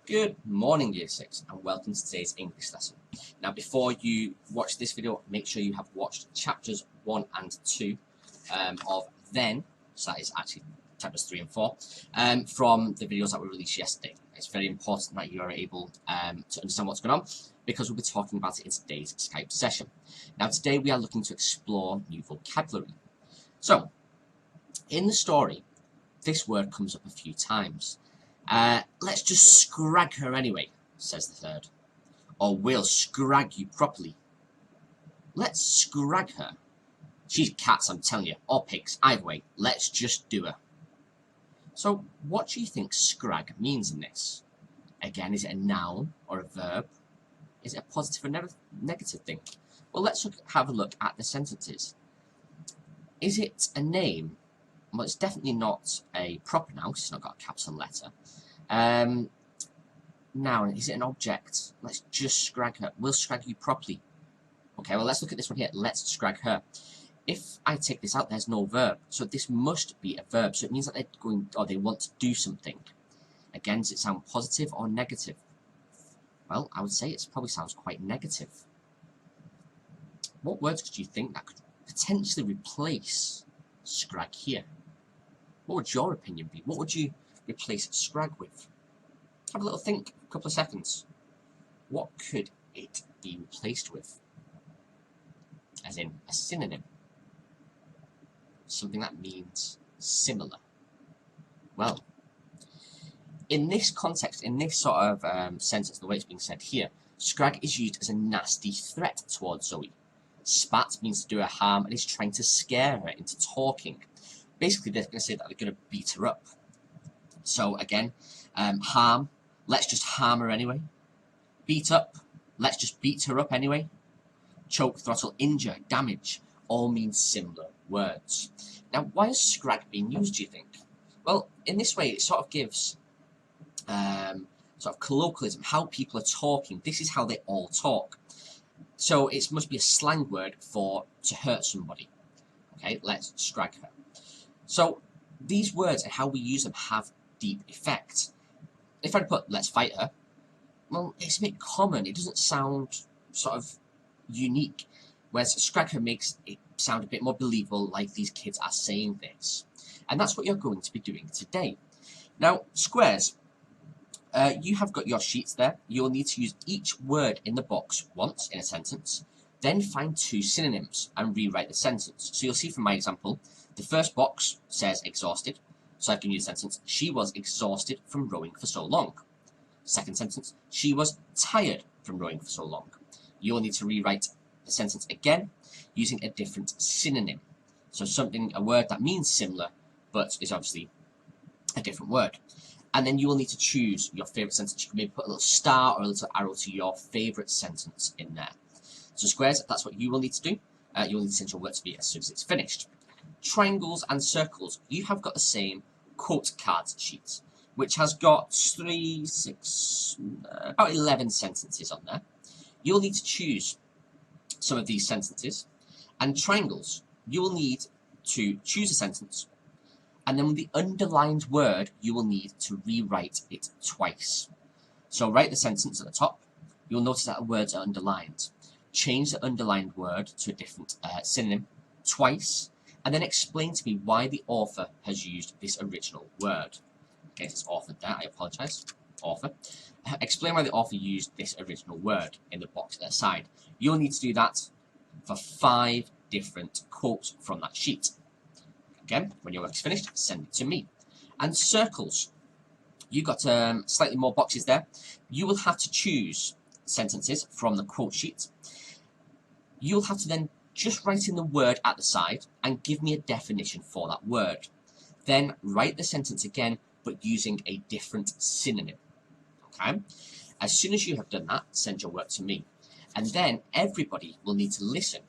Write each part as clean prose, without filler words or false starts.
Good morning, Year 6, and welcome to today's English lesson. Now, before you watch this video, make sure you have watched chapters 1 and 2 of Then, so that is actually chapters 3 and 4, from the videos that were released yesterday. It's very important that you are able to understand what's going on, because we'll be talking about it in today's Skype session. Now, today we are looking to explore new vocabulary. So, in the story, this word comes up a few times. Let's just scrag her anyway, says the third. Or we'll scrag you properly. Let's scrag her. She's cats, I'm telling you, or pigs, either way, let's just do her. So, what do you think scrag means in this? Again, is it a noun or a verb? Is it a positive or negative thing? Well, let's have a look at the sentences. Is it a name? Well, it's definitely not a proper noun, because it's not got a capital letter. Noun, is it an object? Let's just scrag her. We'll scrag you properly. Okay, well, let's look at this one here. Let's scrag her. If I take this out, there's no verb. So this must be a verb. So it means that they're going, or they want to do something. Again, does it sound positive or negative? Well, I would say it probably sounds quite negative. What words could you think that could potentially replace scrag here? What would your opinion be? What would you replace scrag with? Have a little think, a couple of seconds. What could it be replaced with? As in a synonym. Something that means similar. Well, in this context, in this sort of sentence, the way it's being said here, scrag is used as a nasty threat towards Zoe. Spat means to do her harm and is trying to scare her into talking. Basically, they're going to say that they're going to beat her up. So again, harm, let's just harm her anyway. Beat up, let's just beat her up anyway. Choke, throttle, injure, damage, all mean similar words. Now, why is scrag being used, do you think? Well, in this way, it sort of gives sort of colloquialism, how people are talking. This is how they all talk. So it must be a slang word for to hurt somebody. Okay, let's scrag her. So these words and how we use them have deep effect. If I put let's fight her, well, it's a bit common. It doesn't sound sort of unique. Whereas scrag her makes it sound a bit more believable, like these kids are saying this. And that's what you're going to be doing today. Now, squares, you have got your sheets there. You'll need to use each word in the box once in a sentence, then find two synonyms and rewrite the sentence. So you'll see from my example, the first box says exhausted, so I can use the sentence, she was exhausted from rowing for so long. Second sentence, she was tired from rowing for so long. You'll need to rewrite the sentence again using a different synonym. So something, a word that means similar, but is obviously a different word. And then you will need to choose your favourite sentence. You can maybe put a little star or a little arrow to your favourite sentence in there. So squares, that's what you will need to do. You will need to send your work to me as soon as it's finished. Triangles and circles, you have got the same quote cards sheet, which has got about 11 sentences on there. You'll need to choose some of these sentences. And triangles, you will need to choose a sentence, and then with the underlined word, you will need to rewrite it twice. So write the sentence at the top. You'll notice that the words are underlined. Change the underlined word to a different synonym twice, and then explain to me why the author has used this original word. Okay, it's authored there, I apologise. Author. Explain why the author used this original word in the box at their side. You'll need to do that for 5 different quotes from that sheet. Again, when your work's finished, send it to me. And circles. You've got slightly more boxes there. You will have to choose sentences from the quote sheet. You'll have to then just write in the word at the side and give me a definition for that word. Then write the sentence again, but using a different synonym. Okay? As soon as you have done that, send your work to me. And then everybody will need to listen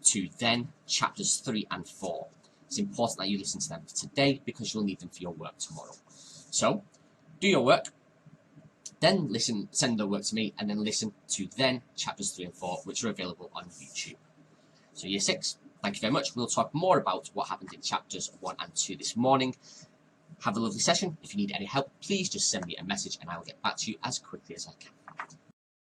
to then chapters 3 and 4. It's important that you listen to them today because you'll need them for your work tomorrow. So, do your work, then listen, send the work to me, and then listen to then chapters 3 and 4, which are available on YouTube. So Year 6, thank you very much. We'll talk more about what happened in chapters 1 and 2 this morning. Have a lovely session. If you need any help, please just send me a message and I will get back to you as quickly as I can.